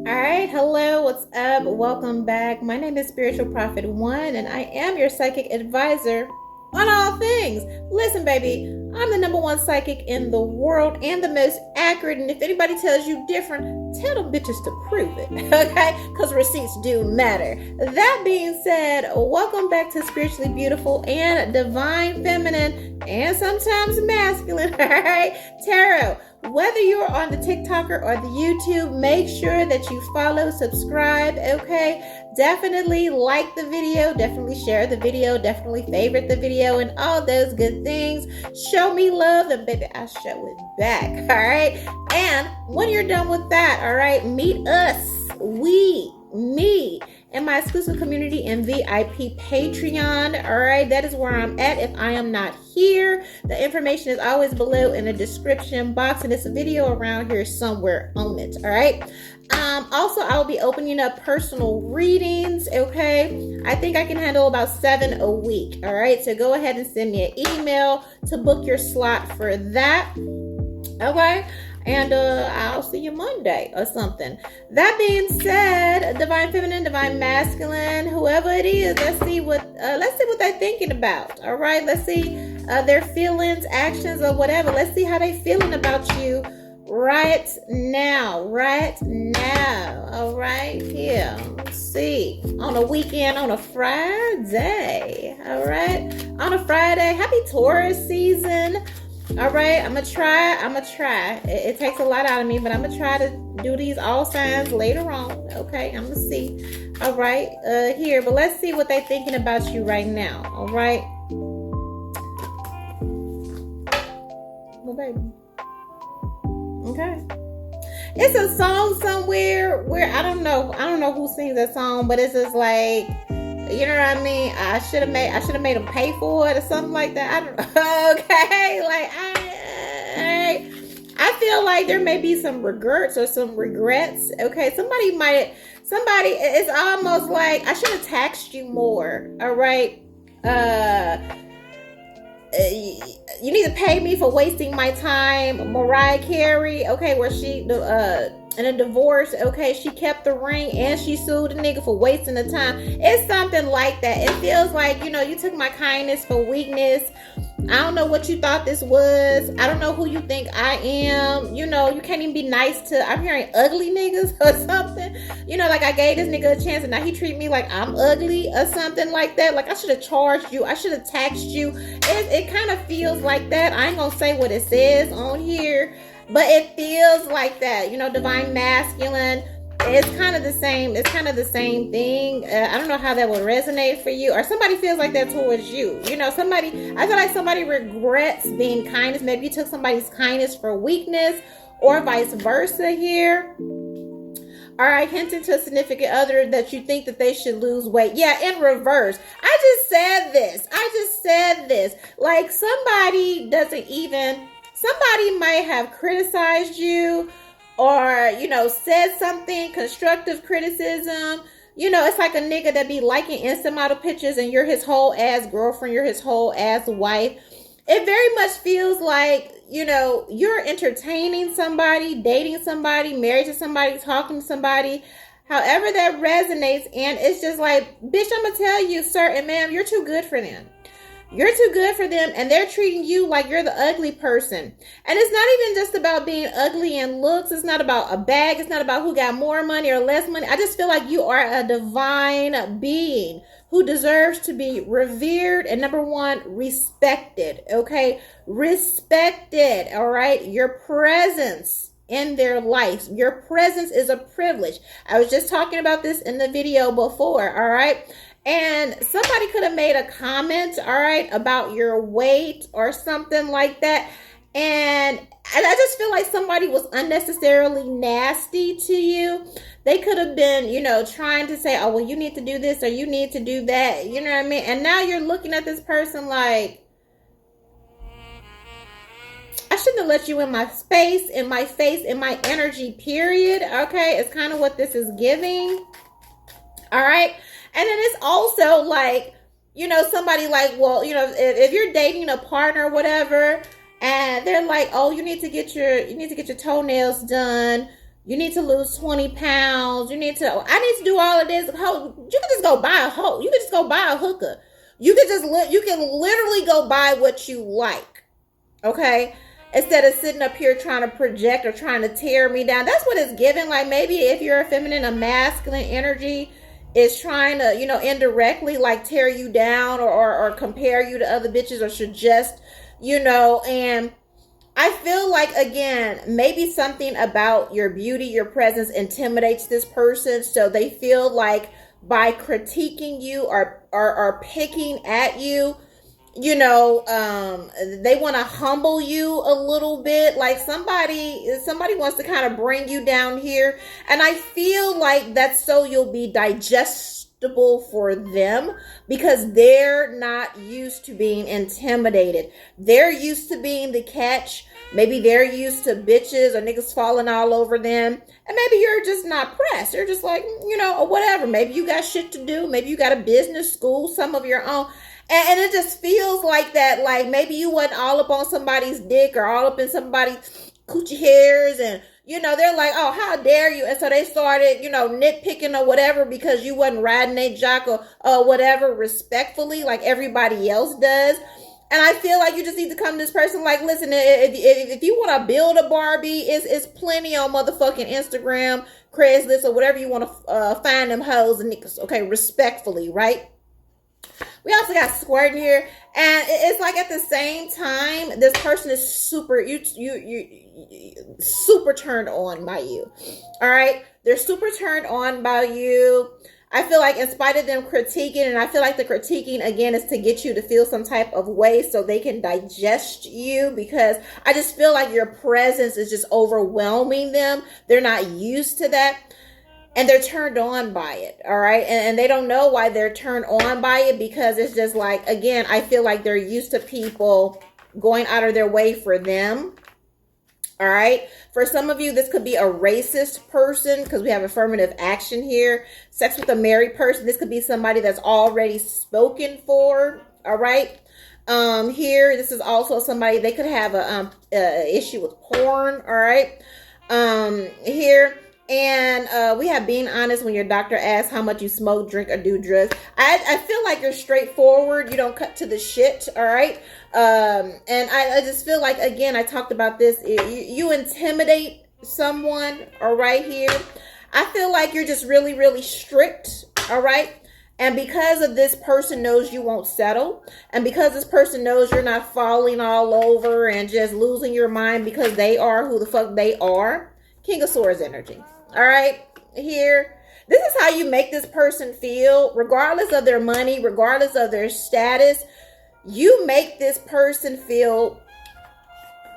All right, hello, what's up? Welcome back. My name is Spiritual Prophet One, and I am your psychic advisor on all things. Listen, baby, I'm the number one psychic in the world and the most accurate. And if anybody tells you different, tell them bitches to prove it, okay? Because receipts do matter. That being said, welcome back to Spiritually Beautiful and Divine Feminine and sometimes masculine, all right? Tarot. Whether you're on the TikToker or the YouTube, make sure that you follow, subscribe, okay? Definitely like the video, definitely share the video, definitely favorite the video, and all those good things. Show me love, and baby, I show it back, all right? And when you're done with that, all right, meet us, me, in my exclusive community and VIP Patreon. All right, that is where I'm at if I am not here. The information is always below in the description box, and it's a video around here somewhere on it. All right. Also, I'll be opening up personal readings. Okay, I think I can handle about 7 a week. All right, so go ahead and send me an email to book your slot for that. Okay. And I'll see you Monday or something. That being said, divine feminine, divine masculine, whoever it is, let's see what they're thinking about. All right, let's see their feelings, actions, or whatever. Let's see how they feeling about you right now. All right, here. Let's see. On a weekend, on a Friday. All right, on a Friday. Happy Taurus season. All right, I'm gonna try. It takes a lot out of me, but I'm gonna try to do these all signs later on. Okay, I'm gonna see. All right, here, but let's see what they're thinking about you right now. All right. Well, baby. Okay. It's a song somewhere where I don't know who sings that song, but it's just like, you know what I mean? I should have made them pay for it or something like that. I don't know. Okay, like I feel like there may be some regrets or some regrets. Okay, somebody. It's almost like I should have taxed you more. All right. You need to pay me for wasting my time. Mariah Carey. Okay, where she in a divorce, okay, she kept the ring and she sued the nigga for wasting the time. It's something like that. It feels like, you took my kindness for weakness. I don't know what you thought this was. I don't know who you think I am. You can't even be nice to, I'm hearing ugly niggas or something. Like I gave this nigga a chance and now he treat me like I'm ugly or something like that. Like I should have charged you. I should have taxed you. It kind of feels like that. I ain't gonna say what it says on here, but it feels like that. Divine masculine. It's kind of the same. It's kind of the same thing. I don't know how that would resonate for you, or somebody feels like that towards you. I feel like somebody regrets being kindness. Maybe you took somebody's kindness for weakness, or vice versa here. All right, hinting to a significant other that you think that they should lose weight. Yeah, in reverse. I just said this. Like somebody might have criticized you, or said something, constructive criticism. It's like a nigga that be liking instant model pictures and you're his whole ass girlfriend, you're his whole ass wife. It very much feels like you're entertaining somebody, dating somebody, married to somebody, talking to somebody, however that resonates. And it's just like, bitch, I'm gonna tell you, sir and ma'am, you're too good for them. You're too good for them, and they're treating you like you're the ugly person. And it's not even just about being ugly in looks. It's not about a bag. It's not about who got more money or less money. I just feel like you are a divine being who deserves to be revered and, number one, respected. Okay? Respected. All right? Your presence in their life. Your presence is a privilege. I was just talking about this in the video before. All right? And somebody could have made a comment, all right, about your weight or something like that. And I just feel like somebody was unnecessarily nasty to you. They could have been, trying to say, oh, well, you need to do this or you need to do that. You know what I mean? And now you're looking at this person like, I shouldn't have let you in my space, in my face, in my energy, period. Okay, it's kind of what this is giving. All right. And then it's also like, somebody like, well, if you're dating a partner or whatever, and they're like, oh, you need to get your toenails done. You need to lose 20 pounds. I need to do all of this. You can just go buy a hoe. You can just go buy a hooker. You can literally go buy what you like. Okay? Instead of sitting up here trying to project or trying to tear me down. That's what it's giving. Like, maybe if you're a feminine, a masculine energy is trying to, indirectly like tear you down or compare you to other bitches or suggest, and I feel like, again, maybe something about your beauty, your presence intimidates this person. So they feel like by critiquing you or picking at you, they want to humble you a little bit. Like somebody wants to kind of bring you down here. And I feel like that's so you'll be digestible for them because they're not used to being intimidated. They're used to being the catch. Maybe they're used to bitches or niggas falling all over them. And maybe you're just not pressed. You're just like, or whatever. Maybe you got shit to do. Maybe you got a business, school, some of your own. And it just feels like that, like maybe you wasn't all up on somebody's dick or all up in somebody's coochie hairs and, they're like, oh, how dare you? And so they started, nitpicking or whatever because you wasn't riding a jock or whatever respectfully like everybody else does. And I feel like you just need to come to this person like, listen, if you want to build a Barbie, it's plenty on motherfucking Instagram, Craigslist, or whatever you want to find them hoes and niggas, okay, respectfully, right? We also got squirting here, and it's like at the same time, this person is super super turned on by you. All right, they're super turned on by you. I feel like in spite of them critiquing, and I feel like the critiquing again is to get you to feel some type of way so they can digest you, because I just feel like your presence is just overwhelming them. They're not used to that. And they're turned on by it, all right? And they don't know why they're turned on by it because it's just like, again, I feel like they're used to people going out of their way for them, all right? For some of you, this could be a racist person because we have affirmative action here. Sex with a married person. This could be somebody that's already spoken for, all right? Here, this is also somebody, they could have a issue with porn, all right? Here. And we have being honest when your doctor asks how much you smoke, drink, or do drugs. I feel like you're straightforward. You don't cut to the shit, all right? And I just feel like, again, I talked about this. You intimidate someone, all right, here. I feel like you're just really, really strict, all right? And because of this person knows you won't settle, and because this person knows you're not falling all over and just losing your mind because they are who the fuck they are, King of Swords energy. All right, here. This is how you make this person feel, regardless of their money, regardless of their status. You make this person feel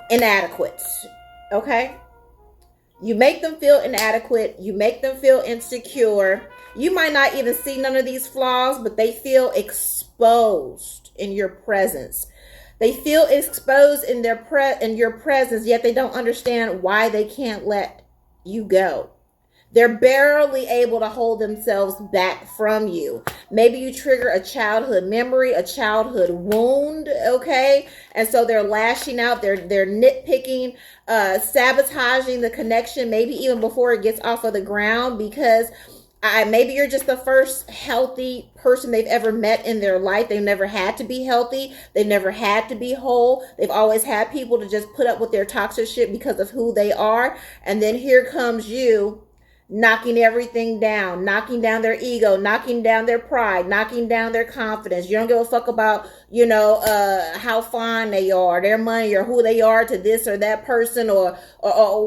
inadequate, okay? You make them feel inadequate. You make them feel insecure. You might not even see none of these flaws, but they feel exposed in your presence. They feel exposed in your presence, yet they don't understand why they can't let you go. They're barely able to hold themselves back from you. Maybe you trigger a childhood memory, a childhood wound, okay? And so they're lashing out, they're nitpicking, sabotaging the connection, maybe even before it gets off of the ground, because maybe you're just the first healthy person they've ever met in their life. They've never had to be healthy. They've never had to be whole. They've always had people to just put up with their toxic shit because of who they are. And then here comes you knocking everything down, knocking down their ego, knocking down their pride, knocking down their confidence. You don't give a fuck about, how fine they are, their money, or who they are to this or that person or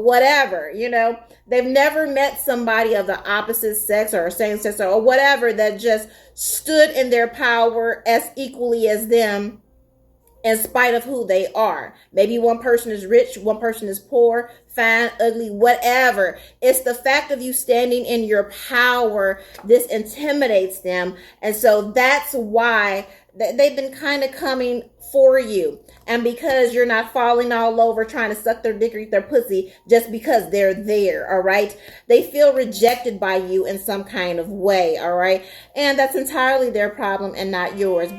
whatever, They've never met somebody of the opposite sex or same sex or whatever that just stood in their power as equally as them in spite of who they are. Maybe one person is rich, one person is poor, fine, ugly, whatever. It's the fact of you standing in your power. This intimidates them. And so that's why they've been kind of coming for you. And because you're not falling all over trying to suck their dick or eat their pussy just because they're there, all right? They feel rejected by you in some kind of way, all right? And that's entirely their problem and not yours.